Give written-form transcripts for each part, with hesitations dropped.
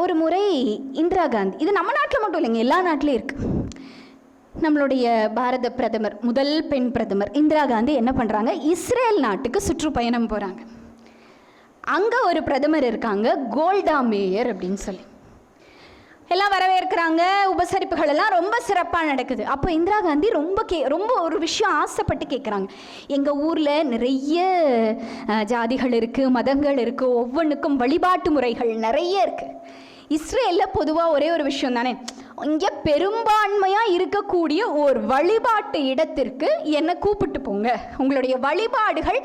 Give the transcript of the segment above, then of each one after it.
ஒரு முறை இந்திரா காந்தி, இது நம்ம நாட்டில் மட்டும் இல்லைங்க, எல்லா நாட்டிலையும் இருக்குது. நம்மளுடைய பாரத பிரதமர், முதல் பெண் பிரதமர் இந்திரா காந்தி என்ன பண்ணுறாங்க, இஸ்ரேல் நாட்டுக்கு சுற்றுப்பயணம் போகிறாங்க. அங்கே ஒரு பிரதமர் இருக்காங்க, கோல்டா மேயர் அப்படின்னு சொல்லி. எல்லாம் வரவேற்கிறாங்க, உபசரிப்புகள் எல்லாம் ரொம்ப சிறப்பாக நடக்குது. அப்போ இந்திரா காந்தி ரொம்ப ஒரு விஷயம் ஆசைப்பட்டு கேட்குறாங்க. எங்கள் ஊரில் நிறைய ஜாதிகள் இருக்குது, மதங்கள் இருக்குது, ஒவ்வொன்றுக்கும் வழிபாட்டு முறைகள் நிறைய இருக்குது. இஸ்ரேலில் பொதுவாக ஒரே ஒரு விஷயம் தானே, இங்கே பெரும்பான்மையாக இருக்கக்கூடிய ஒரு வழிபாட்டு இடத்திற்கு என்னை கூப்பிட்டு போங்க, உங்களுடைய வழிபாடுகள்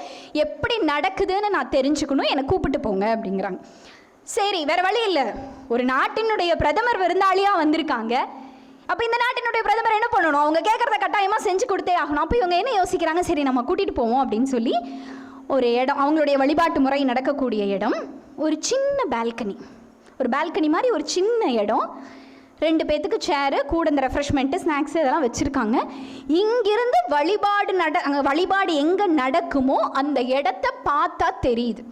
எப்படி நடக்குதுன்னு நான் தெரிஞ்சுக்கணும், என்னை கூப்பிட்டு போங்க அப்படிங்கிறாங்க. சரி, வேற வழி இல்லை, ஒரு நாட்டினுடைய பிரதமர் விருந்தாளியாக வந்திருக்காங்க. அப்போ இந்த நாட்டினுடைய பிரதமர் என்ன பண்ணணும், அவங்க கேட்குறத கட்டாயமாக செஞ்சு கொடுத்தே ஆகணும். அப்போ இவங்க என்ன யோசிக்கிறாங்க, சரி நம்ம கூட்டிகிட்டு போவோம் அப்படின்னு சொல்லி ஒரு இடம், அவங்களுடைய வழிபாட்டு முறை நடக்கக்கூடிய இடம், ஒரு சின்ன பால்கனி, ஒரு பால்கனி மாதிரி ஒரு சின்ன இடம், 2 பேத்துக்கு சேரு, கூட இந்த ரெஃப்ரெஷ்மெண்ட்டு, ஸ்நாக்ஸு இதெல்லாம் வச்சுருக்காங்க. இங்கிருந்து அங்கே வழிபாடு எங்கே நடக்குமோ அந்த இடத்த பார்த்தா தெரியுது,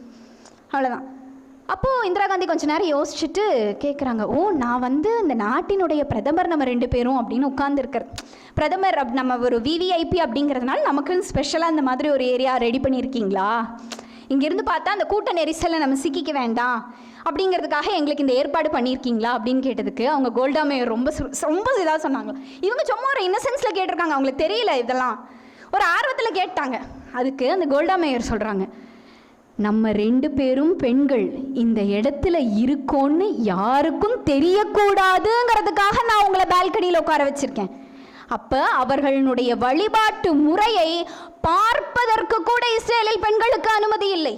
அவ்வளோதான். அப்போது இந்திரா காந்தி கொஞ்ச நேரம் யோசிச்சுட்டு கேட்குறாங்க, ஓ நான் இந்த நாட்டினுடைய பிரதமர் நம்ம 2 பேரும் அப்படின்னு உட்காந்துருக்கிற பிரதமர், நம்ம ஒரு விவிஐபி அப்படிங்கிறதுனால நமக்குன்னு ஸ்பெஷலாக இந்த மாதிரி ஒரு ஏரியா ரெடி பண்ணியிருக்கீங்களா, இங்கேருந்து பார்த்தா அந்த கூட்ட நெரிசலை நம்ம சிக்கிக்க வேண்டாம் அப்படிங்கிறதுக்காக எங்களுக்கு இந்த ஏற்பாடு பண்ணியிருக்கீங்களா அப்படின்னு கேட்டதுக்கு அவங்க கோல்டா மேயர் ரொம்ப இதாக சொன்னாங்க. இவங்க சும்மா ஒரு இன்னசென்ஸில் கேட்டிருக்காங்க, அவங்களுக்கு தெரியல, இதெல்லாம் ஒரு ஆர்வத்தில் கேட்டாங்க. அதுக்கு அந்த கோல்டா மேயர் சொல்கிறாங்க, நம்ம 2 பேரும் பெண்கள் இந்த இடத்துல இருக்கோன்னு யாருக்கும் தெரியக்கூடாதுங்கிறதுக்காக நான் உங்களை பால்கனியில் உட்கார வச்சிருக்கேன். அப்போ அவர்களுடைய வழிபாட்டு முறையை பார்ப்பதற்கு கூட இஸ்ரேலில் பெண்களுக்கு அனுமதி இல்லை.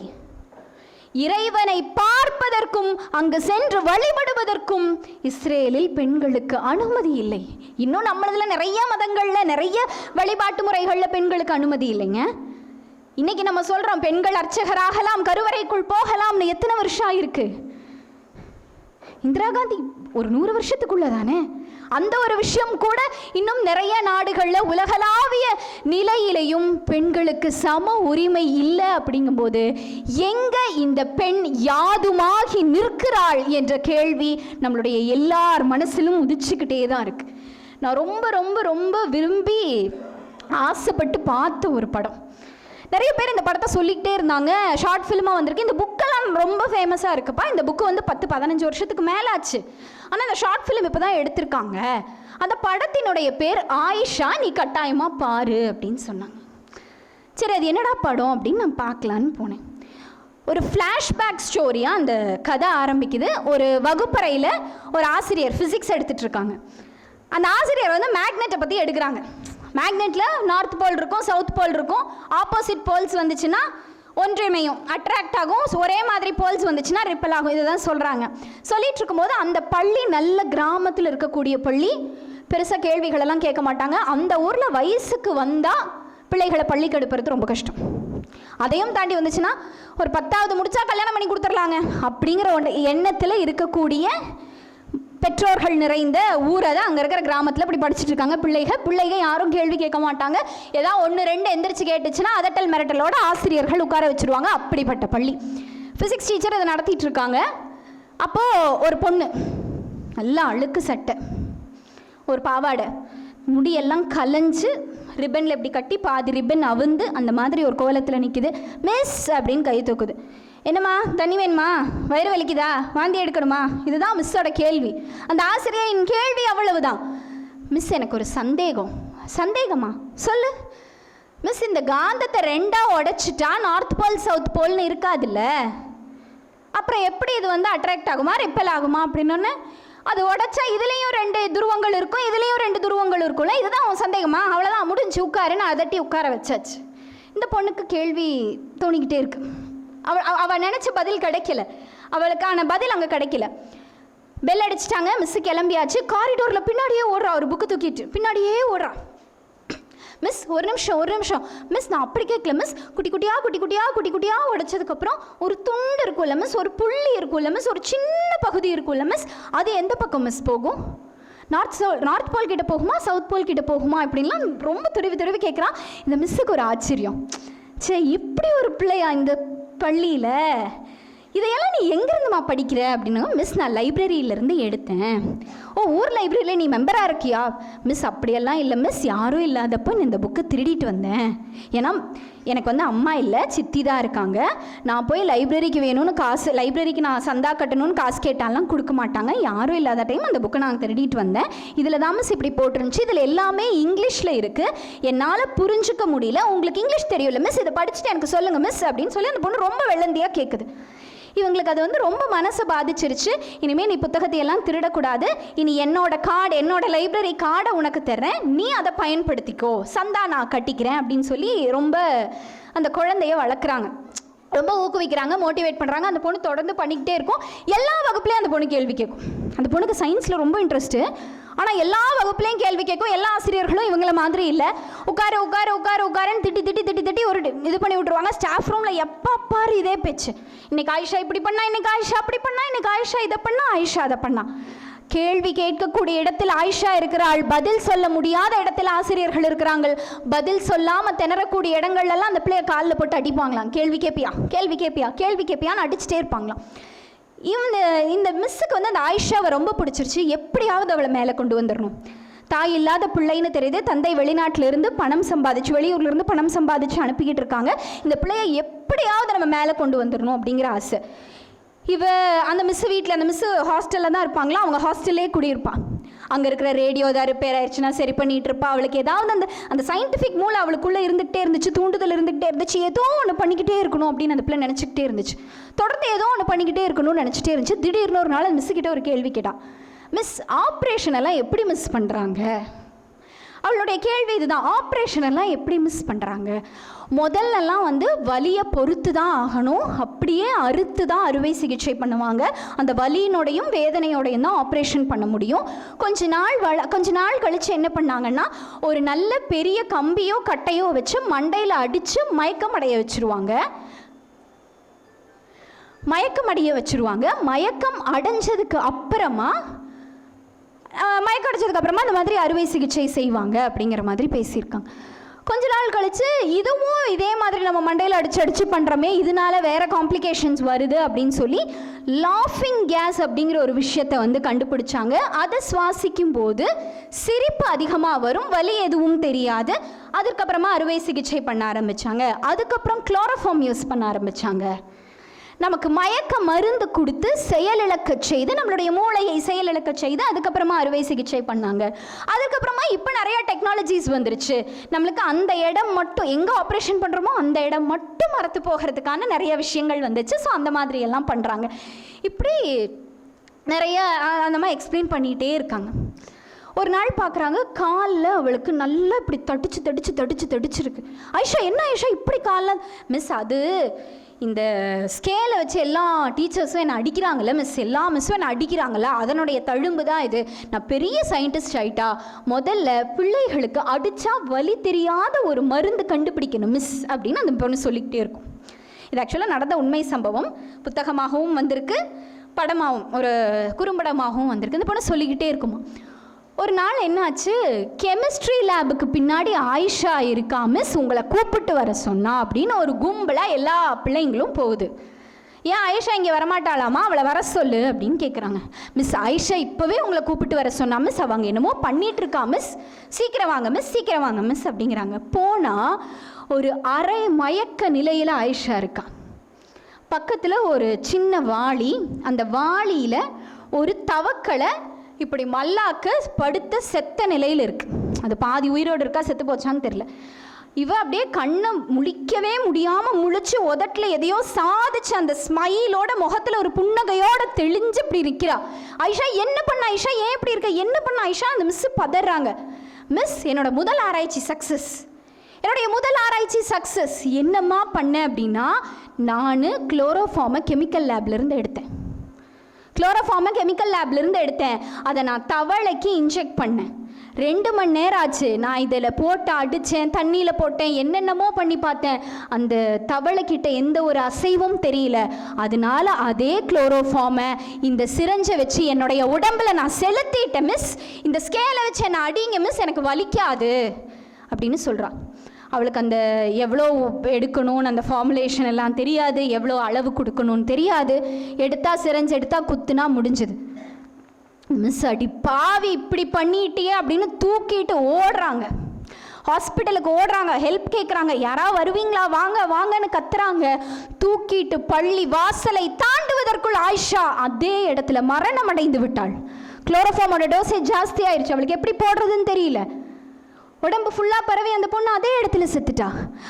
இறைவனை பார்ப்பதற்கும் அங்கு சென்று வழிபடுவதற்கும் இஸ்ரேலில் பெண்களுக்கு அனுமதி இல்லை. இன்னும் நம்மளதுல நிறைய மதங்களில் நிறைய வழிபாட்டு முறைகளில் பெண்களுக்கு அனுமதி இல்லைங்க. இன்னைக்கு நம்ம சொல்றோம் பெண்கள் அர்ச்சகராகலாம், கருவறைக்குள் போகலாம்னு எத்தனை வருஷம் ஆயிருக்கு. இந்திரா காந்தி ஒரு 100 வருஷத்துக்குள்ள தானே. அந்த ஒரு விஷயம் கூட இன்னும் நிறைய நாடுகளில் உலகளாவிய நிலையிலையும் பெண்களுக்கு சம உரிமை இல்லை. அப்படிங்கும்போது எங்க இந்த பெண் யாதுமாகி நிற்கிறாள் என்ற கேள்வி நம்மளுடைய எல்லார் மனசிலும் உதிச்சுக்கிட்டே தான் இருக்கு. நான் ரொம்ப ரொம்ப ரொம்ப விரும்பி ஆசைப்பட்டு பார்த்த ஒரு படம். நிறைய பேர் இந்த படத்தை சொல்லிக்கிட்டே இருந்தாங்க, ஷார்ட் ஃபிலிமாக வந்திருக்கு. இந்த புக்கெல்லாம் ரொம்ப ஃபேமஸாக இருக்குப்பா. இந்த புக்கு 10-15 வருஷத்துக்கு மேலே ஆச்சு. ஆனால் இந்த ஷார்ட் ஃபிலிம் இப்போ தான் எடுத்திருக்காங்க. அந்த படத்தினுடைய பேர் ஆயிஷா, நீ கட்டாயமாக பாரு அப்படின்னு சொன்னாங்க. சரி, அது என்னடா படம் அப்படின்னு நான் பார்க்கலான்னு போனேன். ஒரு ஃப்ளாஷ்பேக் ஸ்டோரியாக அந்த கதை ஆரம்பிக்குது. ஒரு வகுப்பறையில் ஒரு ஆசிரியர் ஃபிசிக்ஸ் எடுத்துகிட்டு இருக்காங்க. அந்த ஆசிரியர் மேக்னெட்டை பற்றி எடுக்கிறாங்க. மேக்னெட்டில் நார்த் போல் இருக்கும், சவுத் போல் இருக்கும். ஆப்போசிட் போல்ஸ் வந்துச்சுன்னா ஒன்றிமையும், அட்ராக்ட் ஆகும். ஒரே மாதிரி போல்ஸ் வந்துச்சுன்னா ரிப்பல் ஆகும். இதுதான் சொல்கிறாங்க. சொல்லிட்டு இருக்கும்போது அந்த பள்ளி நல்ல கிராமத்தில் இருக்கக்கூடிய பள்ளி, பெருசாக கேள்விகளெல்லாம் கேட்க மாட்டாங்க. அந்த ஊரில் வயசுக்கு வந்தால் பிள்ளைகளை பள்ளிக்கு எடுப்புறது ரொம்ப கஷ்டம். அதையும் தாண்டி வந்துச்சுன்னா ஒரு 10வது முடிச்சா கல்யாணம் பண்ணி கொடுத்துர்லாங்க அப்படிங்கிற எண்ணத்தில் இருக்கக்கூடிய பெற்றோர்கள் நிறைந்த ஊரை தான் அங்கே இருக்கிற கிராமத்தில் இப்படி படிச்சுட்டு இருக்காங்க பிள்ளைங்க யாரும் கேள்வி கேட்க மாட்டாங்க. ஏதாவது 1-2 எந்திரிச்சு கேட்டுச்சுன்னா அதட்டல் மிரட்டலோட ஆசிரியர்கள் உட்கார வச்சுருவாங்க. அப்படிப்பட்ட பள்ளி. ஃபிசிக்ஸ் டீச்சர் இதை நடத்திட்டு இருக்காங்க. அப்போது ஒரு பொண்ணு, நல்லா அழுக்கு சட்டை, ஒரு பாவாடை, முடியெல்லாம் கலைஞ்சு ரிப்பனில் இப்படி கட்டி பாதி ரிப்பன் அவுந்து அந்த மாதிரி ஒரு கோலத்தில் நிற்கிது. மிஸ் அப்படின்னு கை தூக்குது. என்னம்மா, தண்ணி வேணுமா, வயிறு வலிக்குதா, வாந்தி எடுக்கணுமா, இதுதான் மிஸ்ஸோட கேள்வி. அந்த ஆசிரியரின் கேள்வி அவ்வளவுதான். மிஸ், எனக்கு ஒரு சந்தேகம். சந்தேகமா, சொல்லு. மிஸ், இந்த காந்தத்தை 2ஆக உடைச்சிட்டா நார்த் போல் சவுத் போல்னு இருக்காதுல்ல, அப்புறம் எப்படி இது அட்ராக்ட் ஆகுமா ரிப்பல் ஆகுமா அப்படின்னு. அது உடைச்சா இதுலேயும் 2 துருவங்கள் இருக்கும், இதுலேயும் 2 துருவங்கள் இருக்கும்ல, இதுதான் உன் சந்தேகமா, அவ்வளோதான் முடிஞ்சு உட்காருன்னு அதட்டி உட்கார வச்சாச்சு. இந்த பொண்ணுக்கு கேள்வி தோணிக்கிட்டே இருக்கு. அவள் நினச்ச பதில் கிடைக்கல, அவளுக்கான பதில் அங்கே கிடைக்கல. பெல் அடிச்சிட்டாங்க, மிஸ்ஸு கிளம்பியாச்சு. காரிடோரில் பின்னாடியே ஓடுறா, ஒரு புக்கு தூக்கிட்டு பின்னாடியே ஓடுறா. மிஸ், ஒரு நிமிஷம் மிஸ், நான் அப்படி கேட்கல மிஸ். குட்டி குட்டியாக உடைச்சதுக்கப்புறம் ஒரு துண்டு இருக்கும்ல மிஸ், ஒரு புள்ளி இருக்கும்ல மிஸ், ஒரு சின்ன பகுதி இருக்கும்ல மிஸ், அது எந்த பக்கம் மிஸ் போகும்? நார்த் போல் கிட்ட போகுமா, சவுத் போல் கிட்ட போகுமா இப்படின்லாம் ரொம்ப துருவி கேட்குறான். இந்த மிஸ்ஸுக்கு ஒரு ஆச்சரியம். சே, இப்படி ஒரு பிள்ளையா இந்த பள்ளியில், இதையெல்லாம் நீ எங்கேருந்துமா படிக்கிற அப்படின்னா, மிஸ் நான் லைப்ரரியிலேருந்து எடுத்தேன். ஓ, ஊர் லைப்ரரியில் நீ மெம்பராக இருக்கியா? மிஸ் அப்படியெல்லாம் இல்லை மிஸ், யாரும் இல்லாதப்போ இந்த புக்கை திருடிட்டு வந்தேன். ஏன்னா எனக்கு வந்து அம்மா இல்லை, சித்தி தான் இருக்காங்க. நான் போய் லைப்ரரிக்கு வேணும்னு காசு, லைப்ரரிக்கு நான் சந்தா கட்டணும்னு காசு கேட்டாலாம் கொடுக்க மாட்டாங்க. யாரும் இல்லாத டைம் அந்த புக்கை நான் திருடிட்டு வந்தேன். இதில் தான் மிஸ் இப்படி போட்டுருந்துச்சு, இதில் எல்லாமே இங்கிலீஷில் இருக்குது, என்னால் புரிஞ்சுக்க முடியல. உங்களுக்கு இங்கிலீஷ் தெரியும்ல மிஸ், இதை படிச்சுட்டு எனக்கு சொல்லுங்கள் மிஸ் அப்படின்னு சொல்லி அந்த பொண்ணு ரொம்ப வெள்ளந்தியாக கேட்குது. இவங்களுக்கு அது வந்து ரொம்ப மனசை பாதிச்சிருச்சு. இனிமேல் நீ புத்தகத்தை எல்லாம் திருடக்கூடாது, இனி என்னோட கார்டு, என்னோட லைப்ரரி கார்டை உனக்கு தர்றேன், நீ அதை பயன்படுத்திக்கோ, சந்தா நான் கட்டிக்கிறேன் அப்படின்னு சொல்லி ரொம்ப அந்த குழந்தைய வளர்க்குறாங்க, ரொம்ப ஊக்குவிக்கிறாங்க, மோட்டிவேட் பண்ணுறாங்க. அந்த பொண்ணு தொடர்ந்து பண்ணிக்கிட்டே இருக்கும். எல்லா வகுப்புலேயும் அந்த பொண்ணு கேள்வி கேட்கும். அந்த பொண்ணுக்கு சயின்ஸில் ரொம்ப இன்ட்ரெஸ்ட்டு. ஆனால் எல்லா வகுப்புலையும் கேள்வி கேட்கும். எல்லா ஆசிரியர்களும் இவங்கள மாதிரி இல்லை. உட்காரு உட்காரு உட்காரு உட்காருன்னு திட்டி ஒரு இது பண்ணி விட்டுருவாங்க. ஸ்டாஃப் ரூமில் எப்போ பாரு இதே பேச்சு. இன்னைக்கு ஆயிஷா இப்படி பண்ணா, இன்னைக்கு ஆயிஷா அப்படி பண்ணா, இன்னைக்கு ஆயிஷா இதை பண்ணா, ஆயிஷா அதை பண்ணா. கேள்வி கேட்கக்கூடிய இடத்தில் ஆயிஷா இருக்கிறாள், பதில் சொல்ல முடியாத இடத்துல ஆசிரியர்கள் இருக்கிறாங்க. பதில் சொல்லாமல் திணறக்கூடிய இடங்கள்லாம் அந்த பிள்ளைய காலில் போட்டு அடிப்பாங்களாம். கேள்வி கேட்பியா, கேள்வி கேட்பியா, கேள்வி கேட்பியான்னு அடிச்சுட்டே இருப்பாங்களாம். இந்த மிஸ்ஸுக்கு வந்து அந்த ஆயிஷாவை ரொம்ப பிடிச்சிருச்சு. எப்படியாவது அவளை மேலே கொண்டு வந்துடணும். தாய் இல்லாத பிள்ளைன்னு தெரியுது, தந்தை வெளிநாட்டிலிருந்து பணம் சம்பாதிச்சு, வெளியூர்லேருந்து பணம் சம்பாதிச்சு அனுப்பிக்கிட்டு இருக்காங்க. இந்த பிள்ளையை எப்படியாவது நம்ம மேலே கொண்டு வந்துடணும் அப்படிங்கிற ஆசை. அந்த மிஸ்ஸு வீட்டில், அந்த மிஸ்ஸு ஹாஸ்டலில் தான் இருப்பாங்களா, அவங்க ஹாஸ்டல்லே குடியிருப்பான். அங்கே இருக்கிற ரேடியோ ஏதாவது ரிப்பேர் ஆயிடுச்சுன்னா சரி பண்ணிகிட்டு இருப்பா. அவளுக்கு ஏதாவது அந்த சயின்டிஃபிக் மூளை அவளுக்குள்ளே இருந்துகிட்டே இருந்துச்சு, தூண்டுதல் இருந்துகிட்டே இருந்துச்சு. ஏதோ ஒன்று பண்ணிக்கிட்டே இருக்கணும் அப்படின்னு அந்த பிள்ளை நினச்சிக்கிட்டே இருந்துச்சு. தொடர்ந்து ஏதோ ஒன்று பண்ணிக்கிட்டே இருக்கணும்னு நினச்சிட்டே இருந்துச்சு. திடீர்னு ஒரு நாள் அந்த மிஸ்ஸுக்கிட்ட ஒரு கேள்வி கேட்டான். மிஸ், ஆப்ரேஷன் எல்லாம் எப்படி மிஸ் பண்ணுறாங்க? அவளுடைய கேள்வி இதுதான், ஆப்ரேஷன் எல்லாம் எப்படி மிஸ் பண்ணுறாங்க? முதல்லலாம் வந்து வலியை பொறுத்து தான் ஆகணும், அப்படியே அறுத்து தான் அறுவை சிகிச்சை பண்ணுவாங்க. அந்த வலியினோடையும் வேதனையோடையும் தான் ஆப்ரேஷன் பண்ண முடியும். கொஞ்ச நாள் கழித்து என்ன பண்ணாங்கன்னா, ஒரு நல்ல பெரிய கம்பியோ கட்டையோ வச்சு மண்டையில் அடித்து மயக்கம் அடைய வச்சுருவாங்க. மயக்கம் அடைஞ்சதுக்கு அப்புறமா மயக்கம் அடைச்சதுக்கு அப்புறமா அந்த மாதிரி அறுவை சிகிச்சை செய்வாங்க அப்படிங்கிற மாதிரி பேசியிருக்காங்க. கொஞ்ச நாள் கழித்து இதுவும் இதே மாதிரி நம்ம மண்டையில் அடிச்சு பண்ணுறோமே, இதனால வேறு காம்ப்ளிகேஷன்ஸ் வருது அப்படின்னு சொல்லி லாஃபிங் கேஸ் அப்படிங்கிற ஒரு விஷயத்தை வந்து கண்டுபிடிச்சாங்க. அதை சுவாசிக்கும் போது சிரிப்பு அதிகமாக வரும், வலி எதுவும் தெரியாது. அதுக்கப்புறமா அறுவை சிகிச்சை பண்ண ஆரம்பித்தாங்க. அதுக்கப்புறம் குளோரோஃபார்ம் யூஸ் பண்ண ஆரம்பித்தாங்க. நமக்கு மயக்க மருந்து கொடுத்து செயலிழக்க செய்து, நம்மளுடைய மூளையை செயலிழக்க செய்து அதுக்கப்புறமா அறுவை சிகிச்சை பண்ணாங்க. அதுக்கப்புறமா இப்போ நிறைய டெக்னாலஜிஸ் வந்துருச்சு. நம்மளுக்கு அந்த இடம் மட்டும் எங்கே ஆப்ரேஷன் பண்ணுறோமோ அந்த இடம் மட்டும் மறத்து போகிறதுக்கான நிறைய விஷயங்கள் வந்துச்சு. ஸோ அந்த மாதிரி எல்லாம் பண்ணுறாங்க. இப்படி நிறைய அந்த மாதிரி எக்ஸ்பிளைன் பண்ணிகிட்டே இருக்காங்க. ஒரு நாள் பார்க்குறாங்க, காலில் அவளுக்கு நல்லா இப்படி தடிச்சிருக்கு. ஆயிஷா, என்ன ஆயிஷா இப்படி காலில்? மிஸ், அது இந்த ஸ்கேலை வச்சு எல்லா டீச்சர்ஸும் என்னை அடிக்கிறாங்களே மிஸ், எல்லா மிஸ்ஸும் என்னை அடிக்கிறாங்களா, அதனுடைய தழும்பு தான் இது. நான் பெரிய சயின்டிஸ்ட் ஆகிட்டா, முதல்ல பிள்ளைகளுக்கு அடித்தா வலி தெரியாத ஒரு மருந்து கண்டுபிடிக்கணும் மிஸ் அப்படின்னு அந்த பொண்ணு சொல்லிக்கிட்டே இருக்கும். இது ஆக்சுவலாக நடந்த உண்மை சம்பவம். புத்தகமாகவும் வந்திருக்கு, படமாகவும், ஒரு குறும்படமாகவும் வந்திருக்கு. இந்த பொண்ணு சொல்லிக்கிட்டே இருக்குமா. ஒரு நாள் என்னாச்சு, கெமிஸ்ட்ரி லேபுக்கு பின்னாடி ஆயிஷா இருக்கா மிஸ், உங்களை கூப்பிட்டு வர சொன்னா அப்படின்னு ஒரு கும்பலாக எல்லா பிள்ளைங்களும் போகுது. ஏன் ஆயிஷா இங்கே வரமாட்டாளாமா, அவளை வர சொல்லு அப்படின்னு கேட்குறாங்க. மிஸ், ஆயிஷா இப்போவே உங்களை கூப்பிட்டு வர சொன்னா மிஸ், அவங்க என்னமோ பண்ணிகிட்ருக்கா மிஸ், சீக்கிரம் வாங்க மிஸ், சீக்கிரம் வாங்க மிஸ் அப்படிங்கிறாங்க. போனால் ஒரு அரை மயக்க நிலையில் ஆயிஷா இருக்கா. பக்கத்தில் ஒரு சின்ன வாளி, அந்த வாளியில் ஒரு தவக்களை இப்படி மல்லாக்க படுத்த செத்த நிலையில் இருக்குது. அது பாதி உயிரோடு இருக்கா செத்து போச்சான்னு தெரில. இவ அப்படியே கண்ணை முழிக்கவே முடியாமல் முழிச்சு உதட்டில் எதையோ சாதிச்சு அந்த ஸ்மைலோட முகத்தில் ஒரு புன்னகையோட தெளிஞ்சு இப்படி நிற்கிறா. ஆயிஷா, என்ன பண்ண ஆயிஷா, ஏன் இப்படி இருக்க, என்ன பண்ண ஆயிஷா? அந்த மிஸ் பதறாங்க. மிஸ், என்னோட முதல் ஆராய்ச்சி சக்ஸஸ், என்னுடைய முதல் ஆராய்ச்சி சக்ஸஸ். என்னம்மா பண்ணேன் அப்படின்னா, நான் குளோரோஃபார்மை கெமிக்கல் லேப்லேருந்து எடுத்தேன். அதை நான் தவளைக்கு இன்ஜெக்ட் பண்ணேன். 2 மணி நேரம் ஆச்சு. நான் இதில் போட்டு அடித்தேன், தண்ணியில் போட்டேன், என்னென்னமோ பண்ணி பார்த்தேன். அந்த தவளைக்கிட்ட எந்த ஒரு அசைவும் தெரியல. அதனால அதே குளோரோஃபார்மை இந்த சிரஞ்சை வச்சு என்னுடைய உடம்புல நான் செலுத்திட்டேன் மிஸ். இந்த ஸ்கேலை வச்சு என்னை அடிங்க மிஸ், எனக்கு வலிக்காது அப்படின்னு சொல்கிறான். அவளுக்கு அந்த எவ்வளோ எடுக்கணும்னு அந்த ஃபார்முலேஷன் எல்லாம் தெரியாது, எவ்வளோ அளவு கொடுக்கணும்னு தெரியாது. எடுத்தா சிரஞ்சு எடுத்தா குத்துனா முடிஞ்சுது. மிஸ் அடி பாவி இப்படி பண்ணிட்டியே அப்படின்னு தூக்கிட்டு ஓடுறாங்க, ஹாஸ்பிட்டலுக்கு ஓடுறாங்க, ஹெல்ப் கேட்குறாங்க, யாராவது வருவீங்களா வாங்க வாங்கன்னு கத்துறாங்க. தூக்கிட்டு பள்ளி வாசலை தாண்டுவதற்குள் ஆயிஷா அதே இடத்துல மரணம் அடைந்து விட்டாள். குளோரோஃபார்மோட டோசேஜ் ஜாஸ்தி ஆயிடுச்சு, அவளுக்கு எப்படி போடுறதுன்னு தெரியல. உடம்பு ஃபுல்லாக பரவி அந்த பொண்ணு அதே இடத்துல செத்துட்டா.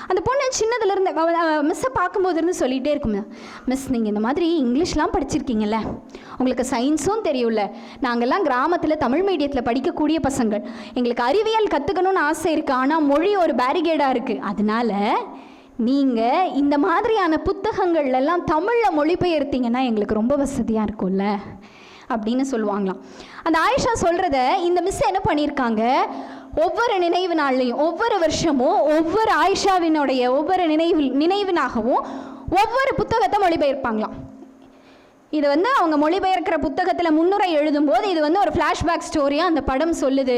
அந்த பொண்ணு சின்னதுலேருந்து மிஸ்ஸை பார்க்கும்போது இருந்து சொல்லிகிட்டே இருக்குங்க, மிஸ் நீங்கள் இந்த மாதிரி இங்கிலீஷ்லாம் படிச்சிருக்கீங்கல்ல, உங்களுக்கு சயின்ஸும் தெரியும்ல, நாங்கள்லாம் கிராமத்தில் தமிழ் மீடியத்தில் படிக்கக்கூடிய பசங்கள், எங்களுக்கு அறிவியல் கற்றுக்கணும்னு ஆசை இருக்குது, ஆனால் மொழி ஒரு பேரிகேடாக இருக்குது, அதனால நீங்கள் இந்த மாதிரியான புத்தகங்கள்லாம் தமிழில் மொழிபெயர்த்தீங்கன்னா எங்களுக்கு ரொம்ப வசதியாக இருக்கும்ல அப்படின்னு சொல்லுவாங்களாம். அந்த ஆயிஷா சொல்கிறத இந்த மிஸ் என்ன பண்ணியிருக்காங்க, ஒவ்வொரு நினைவு நாள்லையும் ஒவ்வொரு வருஷமும் ஒவ்வொரு ஆயிஷாவினுடைய ஒவ்வொரு நினைவினாகவும் ஒவ்வொரு புத்தகத்தை மொழிபெயர்ப்பாங்களாம். இது அவங்க மொழிபெயர்க்கிற புத்தகத்தில் முன்னுரை எழுதும்போது இது ஒரு ஃப்ளாஷ்பேக் ஸ்டோரியாக அந்த படம் சொல்லுது.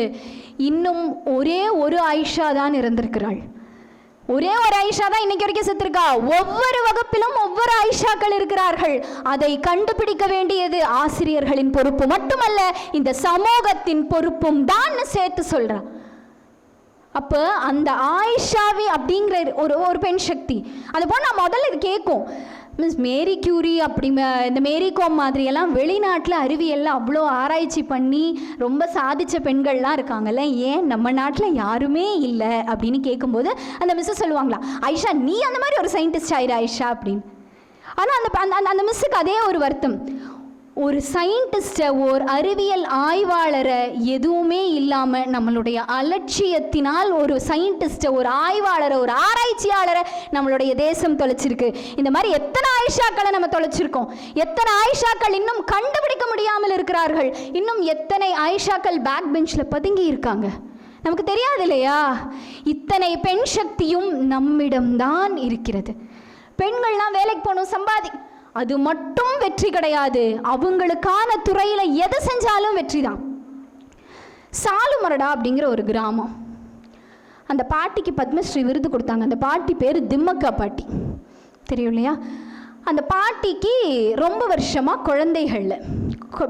இன்னும் ஒரே ஒரு ஆயிஷா தான் இருந்திருக்கிறாள், ஒரே ஒரு ஆயிஷா தான் இன்னைக்கு வரைக்கும் செத்துருக்கா. ஒவ்வொரு வகுப்பிலும் ஒவ்வொரு ஆயிஷாக்கள் இருக்கிறார்கள். அதை கண்டுபிடிக்க வேண்டியது ஆசிரியர்களின் பொறுப்பு மட்டுமல்ல, இந்த சமூகத்தின் பொறுப்பும் தான் சேர்த்து சொல்றான். அப்போ அந்த ஆயிஷாவி அப்படிங்கிற ஒரு பெண் சக்தி, அது போல் நான் முதல்ல இது கேட்கும், மிஸ் மேரி கியூரி அப்படி இந்த மேரி கோம் மாதிரியெல்லாம் வெளிநாட்டில் அறிவியல்லாம் அவ்வளோ ஆராய்ச்சி பண்ணி ரொம்ப சாதித்த பெண்கள்லாம் இருக்காங்கல்ல, ஏன் நம்ம நாட்டில் யாருமே இல்லை அப்படின்னு கேட்கும்போது அந்த மிஸ்ஸு சொல்லுவாங்களா, ஆயிஷா நீ அந்த மாதிரி ஒரு சயின்டிஸ்ட் ஆயிரு ஆயிஷா அப்படின்னு. ஆனால் அந்த மிஸ்ஸுக்கு அதே ஒரு வருத்தம், ஒரு சயின்டிஸ்ட்டை ஒரு அறிவியல் ஆய்வாளரை எதுவுமே இல்லாமல் நம்மளுடைய அலட்சியத்தினால் ஒரு சயின்டிஸ்ட்டை ஒரு ஆய்வாளரை ஒரு ஆராய்ச்சியாளரை நம்மளுடைய தேசம் தொலைச்சிருக்கு. இந்த மாதிரி எத்தனை ஆயிஷாக்களை நம்ம தொலைச்சிருக்கோம், எத்தனை ஆயிஷாக்கள் இன்னும் கண்டுபிடிக்க முடியாமல் இருக்கிறார்கள், இன்னும் எத்தனை ஆயிஷாக்கள் பேக் பெஞ்சில் பதுங்கி இருக்காங்க, நமக்கு தெரியாது இல்லையா? இத்தனை பெண் சக்தியும் நம்மிடம்தான் இருக்கிறது. பெண்கள்லாம் வேலைக்கு போகணும், சம்பாதி, அது மட்டும் வெற்றி கிடையாது, அவங்களுக்கான துறையில் எது செஞ்சாலும் வெற்றி தான். சாலுமரடா அப்படிங்கிற ஒரு கிராமம், அந்த பாட்டிக்கு பத்மஸ்ரீ விருது கொடுத்தாங்க. அந்த பாட்டி பேர் திம்மக்கா பாட்டி, தெரியும் இல்லையா? அந்த பாட்டிக்கு ரொம்ப வருஷமாக குழந்தைகள்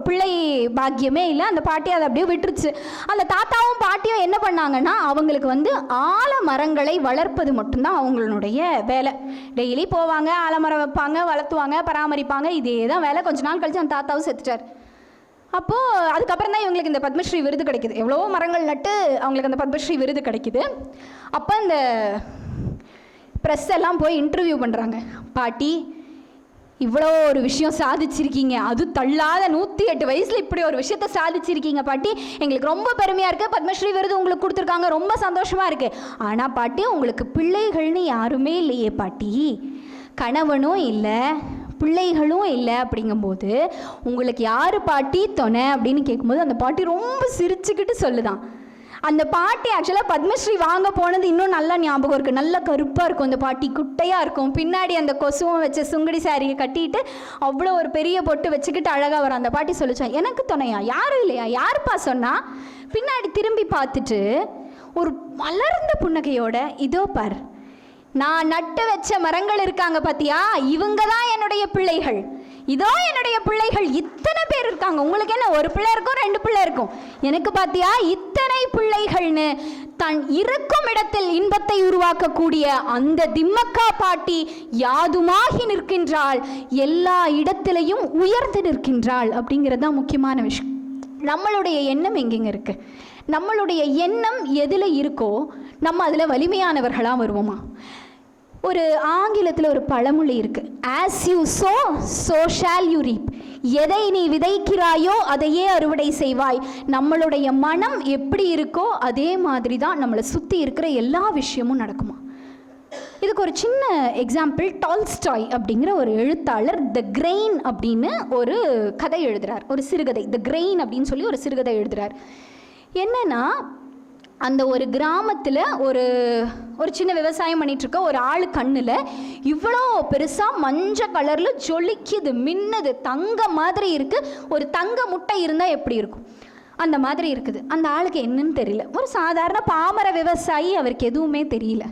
பிள்ளை பாக்கியமே இல்லை. அந்த பாட்டி அதை அப்படியே விட்டுருச்சு. அந்த தாத்தாவும் பாட்டியும் என்ன பண்ணாங்கன்னா, அவங்களுக்கு ஆலமரங்களை வளர்ப்பது மட்டும்தான் அவங்களுடைய வேலை. டெய்லி போவாங்க, ஆலமரம் வைப்பாங்க, வளர்த்துவாங்க, பராமரிப்பாங்க, இதே தான் வேலை. கொஞ்ச நாள் கழிச்சு அந்த தாத்தாவும் செத்துட்டார். அப்போது அதுக்கப்புறம் தான் இவங்களுக்கு இந்த பத்மஸ்ரீ விருது கிடைக்குது. எவ்வளவோ மரங்கள் நட்டு அவங்களுக்கு அந்த பத்மஸ்ரீ விருது கிடைக்குது. அப்போ இந்த ப்ரெஸ் எல்லாம் போய் இன்டர்வியூ பண்ணுறாங்க, பாட்டி இவ்வளோ ஒரு விஷயம் சாதிச்சிருக்கீங்க, அது தள்ளாத 108 வயசில் இப்படி ஒரு விஷயத்தை சாதிச்சிருக்கீங்க பாட்டி, எங்களுக்கு ரொம்ப பெருமையாக இருக்குது, பத்மஸ்ரீ விருது உங்களுக்கு கொடுத்துருக்காங்க, ரொம்ப சந்தோஷமாக இருக்குது. ஆனால் பாட்டி உங்களுக்கு பிள்ளைகள்னு யாருமே இல்லையே பாட்டி, கணவனும் இல்லை பிள்ளைகளும் இல்லை, அப்படிங்கும்போது உங்களுக்கு யார் பாட்டி துணை அப்படின்னு கேட்கும்போது அந்த பாட்டி ரொம்ப சிரிச்சுக்கிட்டு சொல்லுதான். அந்த பாட்டி ஆக்சுவலாக பத்மஸ்ரீ வாங்க போனது இன்னும் நல்லா ஞாபகம் இருக்குது. நல்ல கருப்பாக இருக்கும் அந்த பாட்டி, குட்டையாக இருக்கும், பின்னாடி அந்த கொசுவும் வச்ச சுங்குடி சாரியை கட்டிட்டு அவ்வளோ ஒரு பெரிய பொட்டு வச்சுக்கிட்டு அழகாக வரும். அந்த பாட்டி சொல்லிச்சா, எனக்கு துணையா யாரும் இல்லையா, யாருப்பா சொன்னால்? பின்னாடி திரும்பி பார்த்துட்டு ஒரு மலர்ந்த புன்னகையோட, இதோ பார் நான் நட்டு வச்ச மரங்கள் இருக்காங்க பார்த்தியா, இவங்க தான் என்னுடைய பிள்ளைகள், இதோ என்னுடைய பிள்ளைகள், இத்தனை பேர் இருக்காங்க, உங்களுக்கு என்ன ஒரு பிள்ளை இருக்கும் 2 பிள்ளை இருக்கும், எனக்கு பார்த்தியா இத்தனை பிள்ளைகள்னு தன் இருக்கும் இடத்தில் இன்பத்தை உருவாக்கக்கூடிய அந்த திம்மக்கா பாட்டி யாதுமாகி நிற்கின்றாள், எல்லா இடத்திலையும் உயர்ந்து நிற்கின்றாள். அப்படிங்கிறது தான் முக்கியமான விஷயம். நம்மளுடைய எண்ணம் எங்கெங்க இருக்கு? நம்மளுடைய எண்ணம் எதில் இருக்கோ நம்ம அதில் வலிமையானவர்களாக வருவோமா? ஒரு ஆங்கிலத்தில் ஒரு பழமொழி இருக்கு, as you so so shawl you ரீப். எதை நீ விதைக்கிறாயோ அதையே அறுவடை செய்வாய். நம்மளுடைய மனம் எப்படி இருக்கோ அதே மாதிரி தான் நம்மளை சுற்றி இருக்கிற எல்லா விஷயமும் நடக்குமா? இதுக்கு ஒரு சின்ன எக்ஸாம்பிள், டால்ஸ்டாய் அப்படிங்கிற ஒரு எழுத்தாளர் த கிரெயின் அப்படின்னு ஒரு கதை எழுதுகிறார், ஒரு சிறுகதை. த கிரெயின் அப்படின்னு சொல்லி ஒரு சிறுகதை எழுதுகிறார். என்னன்னா, அந்த ஒரு கிராமத்தில் ஒரு சின்ன விவசாயம் பண்ணிகிட்ருக்க ஒரு ஆள் கண்ணில் இவ்வளோ பெருசாக மஞ்சள் கலரில் ஜொலிக்குது, மின்னுது, தங்க மாதிரி இருக்குது. ஒரு தங்க முட்டை இருந்தால் எப்படி இருக்கும்? அந்த மாதிரி இருக்குது. அந்த ஆளுக்கு என்னன்னு தெரியல. ஒரு சாதாரண பாமர விவசாயி, அவருக்கு எதுவுமே தெரியல.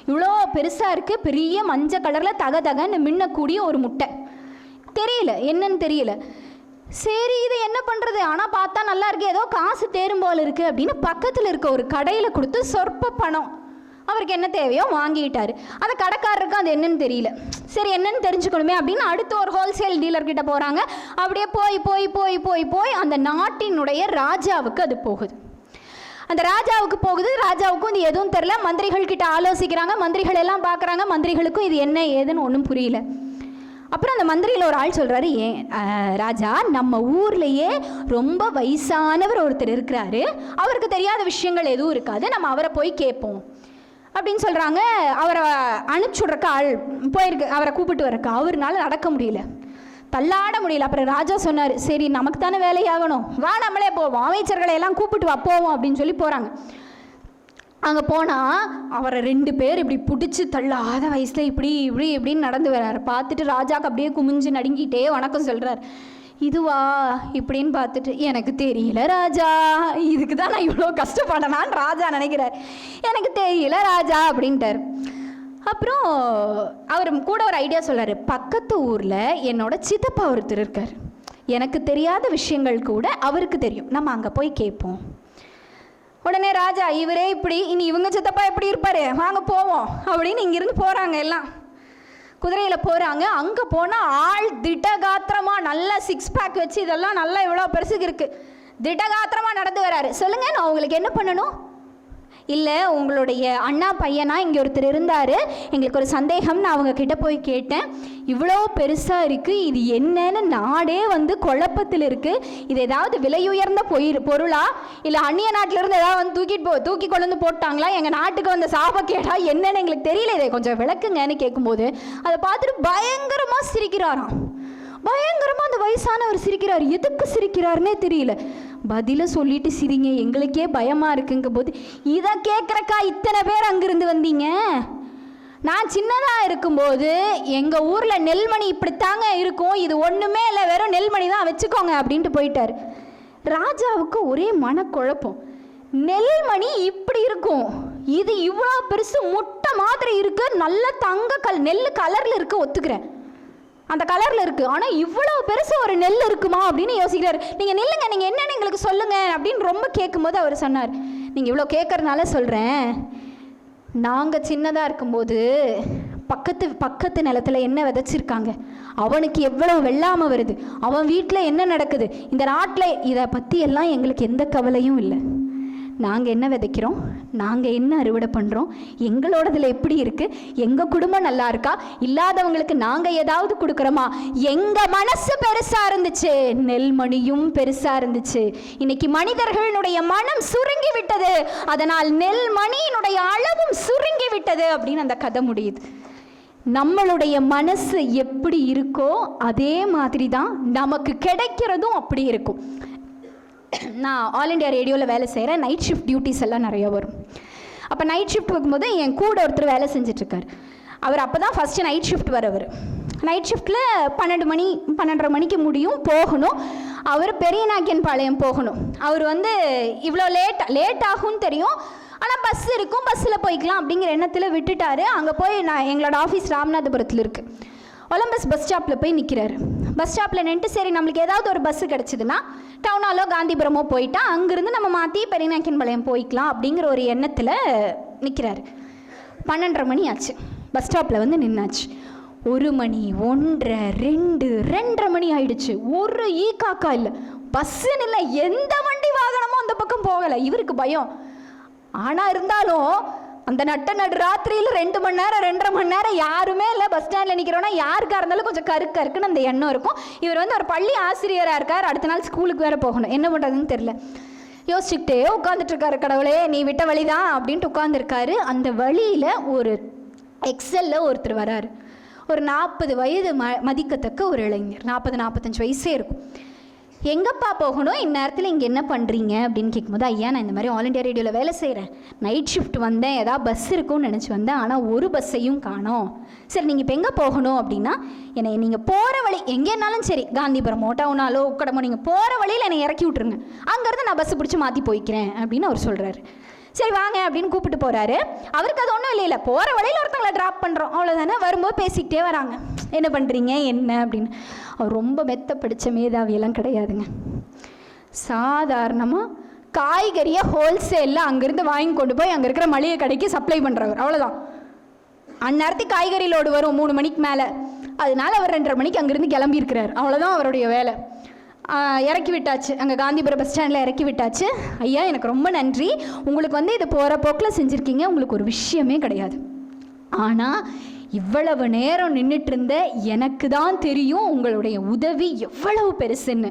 இவ்வளோ பெருசாக இருக்குது, பெரிய மஞ்சள் கலரில் தக தகன்னு மின்னக்கூடிய ஒரு முட்டை, தெரியல என்னன்னு தெரியல. சரி இது என்ன பண்ணுறது, ஆனால் பார்த்தா நல்லா இருக்கு, ஏதோ காசு தேரும் போல் இருக்குது அப்படின்னு பக்கத்தில் இருக்க ஒரு கடையில் கொடுத்து சொற்ப பணம், அவருக்கு என்ன தேவையோ வாங்கிட்டாரு. அந்த கடைக்காரருக்கு அது என்னன்னு தெரியல. சரி என்னன்னு தெரிஞ்சுக்கணுமே அப்படின்னு அடுத்து ஒரு ஹோல்சேல் டீலர்கிட்ட போகிறாங்க. அப்படியே போய் போய் போய் போய் போய் அந்த நாட்டினுடைய ராஜாவுக்கு அது போகுது. அந்த ராஜாவுக்கு போகுது. ராஜாவுக்கும் இது எதுவும் தெரியல. மந்திரிகள் கிட்ட ஆலோசிக்கிறாங்க. மந்திரிகள் எல்லாம் பார்க்குறாங்க. மந்திரிகளுக்கும் இது என்ன ஏதுன்னு ஒன்றும் புரியல. அப்புறம் அந்த மந்திரியில் ஒரு ஆள் சொல்கிறாரு, ஏன் ராஜா, நம்ம ஊர்லேயே ரொம்ப வயசானவர் ஒருத்தர் இருக்கிறாரு, அவருக்கு தெரியாத விஷயங்கள் எதுவும் இருக்காது, நம்ம அவரை போய் கேட்போம் அப்படின்னு சொல்கிறாங்க. அவரை அனுப்பிச்சுட்றக்க ஆள் போயிருக்கு, அவரை கூப்பிட்டு வரக்கு அவர்னால நடக்க முடியல, தள்ளாட முடியல. அப்புறம் ராஜா சொன்னார், சரி நமக்கு தானே வேலையாகணும், வா நம்மளே போவோம், அமைச்சர்களை எல்லாம் கூப்பிட்டு வா போவோம் அப்படின்னு சொல்லி போகிறாங்க. அங்கே போனால் அவரை 2 பேர் இப்படி பிடிச்சி தள்ளாத வயசில் இப்படி இப்படி இப்படின்னு நடந்து வர்றாரு. பார்த்துட்டு ராஜாவுக்கு அப்படியே குமிஞ்சு நடுங்கிட்டே வணக்கம் சொல்கிறார். இதுவா இப்படின்னு பார்த்துட்டு, எனக்கு தெரியல ராஜா, இதுக்கு தான் நான் இவ்வளோ கஷ்டப்படனான்னு ராஜா நினைக்கிறார். எனக்கு தெரியல ராஜா அப்படின்ட்டார். அப்புறம் அவர் கூட ஒரு ஐடியா சொல்கிறார், பக்கத்து ஊரில் என்னோட சித்தப்பா ஒருத்தர் இருக்கார், எனக்கு தெரியாத விஷயங்கள் கூட அவருக்கு தெரியும், நம்ம அங்கே போய் கேட்போம். உடனே ராஜா, இவரே இப்படி, இனி இவங்க சித்தப்பா எப்படி இருப்பார், வாங்க போவோம் அப்படின்னு இங்கிருந்து போகிறாங்க. எல்லாம் குதிரையில் போகிறாங்க. அங்கே போனால் ஆள் திடகாத்திரமாக நல்லா 6 பேக் வச்சு, இதெல்லாம் நல்லா இவ்வளோ பெருசுக்கு இருக்குது, திடகாத்திரமாக நடந்து வராரு. சொல்லுங்கள், நான் உங்களுக்கு என்ன பண்ணணும்? இல்லை, உங்களுடைய அண்ணா பையனா இங்கே ஒருத்தர் இருந்தார், எங்களுக்கு ஒரு சந்தேகம், நான் அவங்க கிட்ட போய் கேட்டேன், இவ்வளோ பெருசாக இருக்குது, இது என்னன்னு நாடே வந்து குழப்பத்தில் இருக்குது, இது ஏதாவது விலையுயர்ந்த பொருளா, இல்லை அந்நிய நாட்டிலேருந்து ஏதாவது வந்து தூக்கி கொண்டு வந்து போட்டாங்களா, எங்கள் நாட்டுக்கு வந்த சாபக்கேடா என்னன்னு எங்களுக்கு தெரியல, இதை கொஞ்சம் விளக்குங்கன்னு கேட்கும்போது அதை பார்த்துட்டு பயங்கரமாக சிரிக்கிறாராம். பயங்கரமாக அந்த வயசானவர் சிரிக்கிறார். எதுக்கு சிரிக்கிறாருன்னே தெரியல. பதில சொல்லிட்டு சிரிங்க, எங்களுக்கே பயமாக இருக்குங்க போது, இதை கேட்குறக்கா இத்தனை பேர் அங்கிருந்து வந்தீங்க? நான் சின்னதாக இருக்கும்போது எங்கள் ஊரில் நெல்மணி இப்படித்தாங்க இருக்கும், இது ஒன்றுமே இல்லை, வெறும் நெல்மணி தான், வச்சுக்கோங்க அப்படின்ட்டு போயிட்டார். ராஜாவுக்கு ஒரே மனக்குழப்பம். நெல்மணி இப்படி இருக்கும், இது இவ்வளோ பெருசு முட்டை மாதிரி இருக்குது, நல்ல தங்க நெல் கலரில் இருக்குது, ஒத்துக்கிறேன், அந்த கலரில் இருக்குது, ஆனால் இவ்வளோ பெருசு ஒரு நெல் இருக்குமா அப்படின்னு யோசிக்கிறார். நீங்கள் நில்லுங்க, நீங்கள் என்னன்னு எங்களுக்கு சொல்லுங்கள் அப்படின்னு ரொம்ப கேட்கும்போது அவர் சொன்னார், நீங்கள் இவ்வளோ கேட்குறதுனால சொல்கிறேன், நாங்கள் சின்னதாக இருக்கும்போது பக்கத்து நிலத்தில் என்ன விதைச்சிருக்காங்க, அவனுக்கு எவ்வளோ வெள்ளாமல் வருது, அவன் வீட்டில் என்ன நடக்குது, இந்த நாட்டில் இதை பற்றி எல்லாம் எங்களுக்கு எந்த கவலையும் இல்லை. நாங்கள் என்ன விதைக்கிறோம், நாங்கள் என்ன அறுவடை பண்ணுறோம், எங்களோடதில் எப்படி இருக்குது, எங்கள் குடும்பம் நல்லா இருக்கா, இல்லாதவங்களுக்கு நாங்கள் ஏதாவது கொடுக்குறோமா, எங்கள் மனசு பெருசாக இருந்துச்சு, நெல்மணியும் பெருசாக இருந்துச்சு. இன்னைக்கு மனிதர்களுடைய மனம் சுருங்கி விட்டது, அதனால் நெல்மணியினுடைய அளவும் சுருங்கி விட்டது அப்படின்னு அந்த கதை முடியுது. நம்மளுடைய மனசு எப்படி இருக்கோ அதே மாதிரி தான் நமக்கு கிடைக்கிறதும் அப்படி இருக்கும். நான் ஆல் இண்டியா ரேடியோவில் வேலை செய்கிறேன், நைட் ஷிஃப்ட் டியூட்டிஸ் எல்லாம் நிறைய வரும். அப்போ நைட் ஷிஃப்ட் வைக்கும்போது என் கூட ஒருத்தர் வேலை செஞ்சிட்ருக்கார். அவர் அப்போ தான் ஃபஸ்ட்டு நைட் ஷிஃப்ட் வரவர். நைட் ஷிஃப்ட்டில் 12 மணி 12:30 மணிக்கு முடியும், போகணும். அவர் பெரியநாயக்கன்பாளையம் போகணும். அவர் வந்து இவ்வளோ லேட் ஆகும்னு தெரியும், ஆனால் பஸ் இருக்கும், பஸ்ஸில் போய்க்கலாம் அப்படிங்கிற எண்ணத்தில் விட்டுட்டார். அங்கே போய் எங்களோட ஆஃபீஸ் ராமநாதபுரத்தில் இருக்குது. ஒலம்பஸ் பஸ் ஸ்டாப்பில் போய் நிற்கிறாரு. பஸ் ஸ்டாப்பில் நின்றுட்டு சரி நம்மளுக்கு ஏதாவது ஒரு பஸ்ஸு கிடச்சிதுன்னா டவுனாலோ காந்திபுரமோ போயிட்டா அங்கேருந்து நம்ம மாற்றி பெரியநாயக்கன்பாளையம் போய்க்கலாம் அப்படிங்கிற ஒரு எண்ணத்தில் நிற்கிறாரு. 12:30 மணி ஆச்சு. பஸ் ஸ்டாப்பில் வந்து நின்னாச்சு. 1 மணி 1:30 2 2:30 மணி ஆயிடுச்சு. ஒரு காக்கா இல்லை, பஸ்ஸுன்னு இல்லை, எந்த வண்டி வாகனமும் அந்த பக்கம் போகலை. இவருக்கு பயம். ஆனால் இருந்தாலும் அந்த நடு ராத்திரியில் 2 மணி நேரம் 2:30 மணி நேரம் யாருமே இல்லை, பஸ் ஸ்டாண்டில் நிற்கிறோன்னா யாருக்காக இருந்தாலும் கொஞ்சம் கருக்குன்னு அந்த எண்ணம் இருக்கும். இவர் வந்து ஒரு பள்ளி ஆசிரியராக இருக்கார், அடுத்த நாள் ஸ்கூலுக்கு வேறு போகணும், என்ன பண்ணுறதுன்னு தெரில. யோசிச்சுக்கிட்டே உட்காந்துட்டு இருக்காரு. கடவுளே நீ விட்ட வழி தான் அப்படின்ட்டு உட்காந்துருக்காரு. அந்த வழியில் ஒரு எக்ஸலில் ஒருத்தர் வராரு. ஒரு 40 வயது மதிக்கத்தக்க ஒரு இளைஞர், 40-45 வயசே இருக்கும். எங்கப்பா போகணும், இந்நேரத்தில் இங்கே என்ன பண்ணுறீங்க அப்படின்னு கேட்கும்போது, ஐயா நான் இந்த மாதிரி ஆல் இண்டியா ரேடியோவில் வேலை செய்கிறேன், நைட் ஷிஃப்ட் வந்தேன், ஏதாவது பஸ் இருக்கும்னு நினச்சி வந்தேன், ஆனால் ஒரு பஸ்ஸையும் காணோம். சரி நீங்கள் இப்போ எங்கே போகணும் அப்படின்னா, என்னை நீங்கள் போகிற வழி எங்கேனாலும் சரி, காந்திபுரமோ டவுனாலோ உக்கடமோ, நீங்கள் போகிற வழியில் என்னை இறக்கி விட்ருங்க, அங்கேருந்து நான் பஸ்ஸு பிடிச்சி மாற்றி போய்க்கிறேன் அப்படின்னு அவர் சொல்கிறாரு. சரி வாங்க அப்படின்னு கூப்பிட்டு போகிறாரு. அவருக்கு அது ஒன்றும் இல்லை, போகிற வழியில் ஒருத்தவங்களை ட்ராப் பண்ணுறோம் அவ்வளோதானே. வரும்போது பேசிக்கிட்டே வராங்க, என்ன பண்ணுறீங்க என்ன அப்படின்னு. அவர் ரொம்ப மெத்த படித்த மேதாவியெல்லாம் கிடையாதுங்க. சாதாரணமாக காய்கறியை ஹோல்சேலில் அங்கேருந்து வாங்கி கொண்டு போய் அங்கே இருக்கிற மளிகை கடைக்கு சப்ளை பண்ணுறவர், அவ்வளோதான். அந்நேரத்துக்கு காய்கறி லோடு வரும் 3 மணிக்கு மேலே, அதனால அவர் 2:30 மணிக்கு அங்கேருந்து கிளம்பியிருக்கிறார், அவ்வளோதான் அவருடைய வேலை. இறக்கி விட்டாச்சு, அங்கே காந்திபுரம் பஸ் ஸ்டாண்டில் இறக்கி விட்டாச்சு. ஐயா எனக்கு ரொம்ப நன்றி, உங்களுக்கு இது போகிற போக்கில் செஞ்சுருக்கீங்க, உங்களுக்கு ஒரு விஷயமே கிடையாது. ஆனால் இவ்வளவு நேரம் நின்றுட்டு இருந்த எனக்கு தான் தெரியும் உங்களுடைய உதவி எவ்வளவு பெருசுன்னு.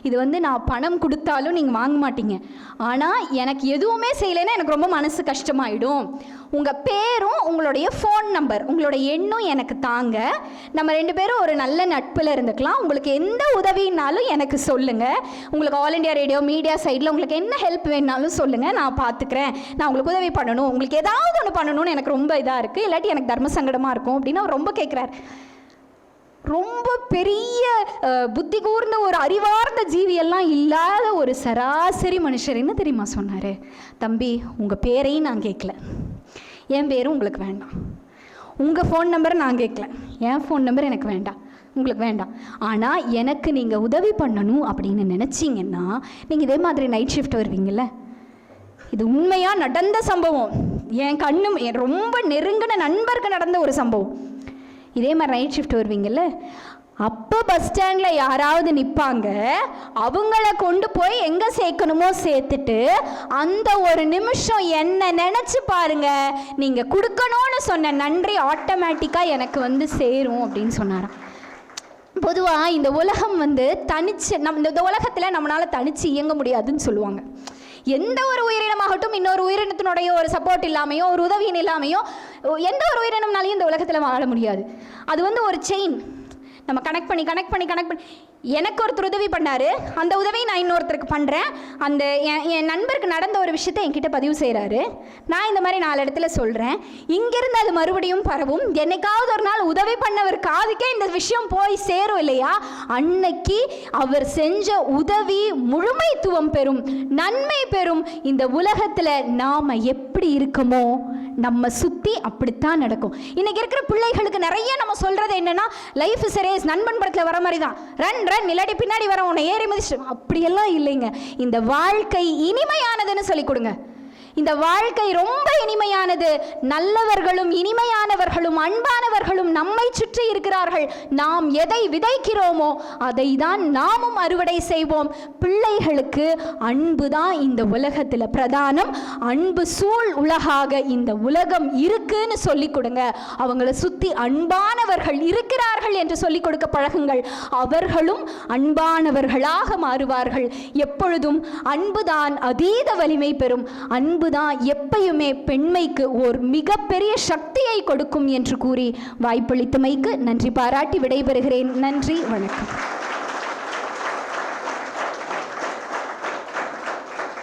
இது நான் பணம் கொடுத்தாலும் நீங்கள் வாங்க மாட்டீங்க, ஆனால் எனக்கு எதுவுமே செய்யலைன்னா எனக்கு ரொம்ப மனசு கஷ்டமாயிடும். உங்கள் பேரும் உங்களுடைய ஃபோன் நம்பர் உங்களோட எண்ணும் எனக்கு தாங்க, நம்ம 2 பேரும் ஒரு நல்ல நட்பில் இருந்துக்கலாம். உங்களுக்கு எந்த உதவினாலும் எனக்கு சொல்லுங்கள், உங்களுக்கு ஆல் இண்டியா ரேடியோ மீடியா சைடில் உங்களுக்கு என்ன ஹெல்ப் வேணுனாலும் சொல்லுங்கள், நான் பார்த்துக்கிறேன். நான் உங்களுக்கு உதவி பண்ணணும், உங்களுக்கு ஏதாவது ஒன்று பண்ணணும்னு எனக்கு ரொம்ப இதாக இருக்குது, இல்லாட்டி எனக்கு தர்ம சங்கடமாக இருக்கும் அப்படின்னு அவர் ரொம்ப கேட்குறார். ரொம்ப பெரிய புத்தி கூர்ந்த ஒரு அறிவார்ந்த ஜீவியெல்லாம் இல்லாத ஒரு சராசரி மனுஷர் என்ன தெரியுமா சொன்னார்? தம்பி உங்கள் பேரையும் நான் கேட்கல, என் பேரும் உங்களுக்கு வேண்டாம், உங்கள் ஃபோன் நம்பரை நான் கேட்கல, என் ஃபோன் நம்பர் எனக்கு வேண்டாம், உங்களுக்கு வேண்டாம். ஆனால் எனக்கு நீங்கள் உதவி பண்ணணும் அப்படின்னு நினச்சிங்கன்னா நீங்கள் இதே மாதிரி நைட் ஷிஃப்ட் வருவீங்கள்ல, இது உண்மையாக நடந்த சம்பவம், என் கண்ணும் என் ரொம்ப நெருங்கின நண்பருக்கு நடந்த ஒரு சம்பவம். இதே மாதிரி நைட் ஷிஃப்ட் வருவீங்கள்ல, அப்போ பஸ் ஸ்டாண்டில் யாராவது நிற்பாங்க, அவங்கள கொண்டு போய் எங்கே சேர்க்கணுமோ சேர்த்துட்டு அந்த ஒரு நிமிஷம் என்ன நினச்சி பாருங்க, நீங்கள் கொடுக்கணும்னு சொன்ன நன்றி ஆட்டோமேட்டிக்காக எனக்கு சேரும் அப்படின்னு சொன்னாராம். பொதுவாக இந்த உலகம் தனிச்சு இந்த உலகத்தில் நம்மளால் தனிச்சு இயங்க முடியாதுன்னு சொல்லுவாங்க. எந்த ஒரு உயிரினமாகட்டும் இன்னொரு உயிரினத்தினுடைய ஒரு சப்போர்ட் இல்லாமையோ ஒரு உதவியின் இல்லாமையோ எந்த ஒரு உயிரினம்னாலையும் இந்த உலகத்தில் வாழ முடியாது. அது ஒரு செயின், நம்ம கனெக்ட் பண்ணி எனக்கு ஒருத்தர் உதவி பண்ணார், அந்த உதவியை நான் இன்னொருத்தருக்கு பண்ணுறேன், அந்த என் நண்பருக்கு நடந்த ஒரு விஷயத்தை என்கிட்ட பதிவு செய்கிறாரு, நான் இந்த மாதிரி 4 இடத்துல சொல்கிறேன், இங்கிருந்து அது மறுபடியும் பரவும், என்னைக்காவது ஒரு நாள் உதவி பண்ணவர் காதுக்கே இந்த விஷயம் போய் சேரும் இல்லையா, அன்னைக்கு அவர் செஞ்ச உதவி முழுமைத்துவம் பெறும், நன்மை பெறும். இந்த உலகத்தில் நாம் எப்படி இருக்கமோ நம்ம சுற்றி அப்படித்தான் நடக்கும். இன்னைக்கு இருக்கிற பிள்ளைகளுக்கு நிறைய நம்ம சொல்கிறது என்னன்னா, லைஃப் இஸ் எ ரேஸ், நண்பன் படத்தில் வர மாதிரி தான், ரன் இல்லாட்டி பின்னாடி வர உன்னை ஏறி மதிச்சு, அப்படியெல்லாம் இல்லைங்க. இந்த வாழ்க்கை இனிமையானதுன்னு சொல்லிக் கொடுங்க. இந்த வாழ்க்கை ரொம்ப இனிமையானது, நல்லவர்களும் இனிமையானவர்களும் அன்பானவர்களும் நம்மை சுற்றி இருக்கிறார்கள். நாம் எதை விதைக்கிறோமோ அதை தான் நாமும் அறுவடை செய்வோம். பிள்ளைகளுக்கு அன்பு தான் இந்த உலகத்தில் பிரதானம், அன்பு சூழ் உலகாக இந்த உலகம் இருக்குன்னு சொல்லிக் கொடுங்க. அவங்கள சுற்றி அன்பானவர்கள் இருக்கிறார்கள் என்று சொல்லிக் கொடுக்க பழகுங்கள். அவர்களும் அன்பானவர்களாக மாறுவார்கள். எப்பொழுதும் அன்புதான் அதீத வலிமை பெறும். அன்பு தான் எப்பயுமே பெண்மைக்கு ஒரு மிகப்பெரிய சக்தியை கொடுக்கும் என்று கூறி வாய்ப்பளித்தமைக்கு நன்றி பாராட்டி விடைபெறுகிறேன். நன்றி, வணக்கம்.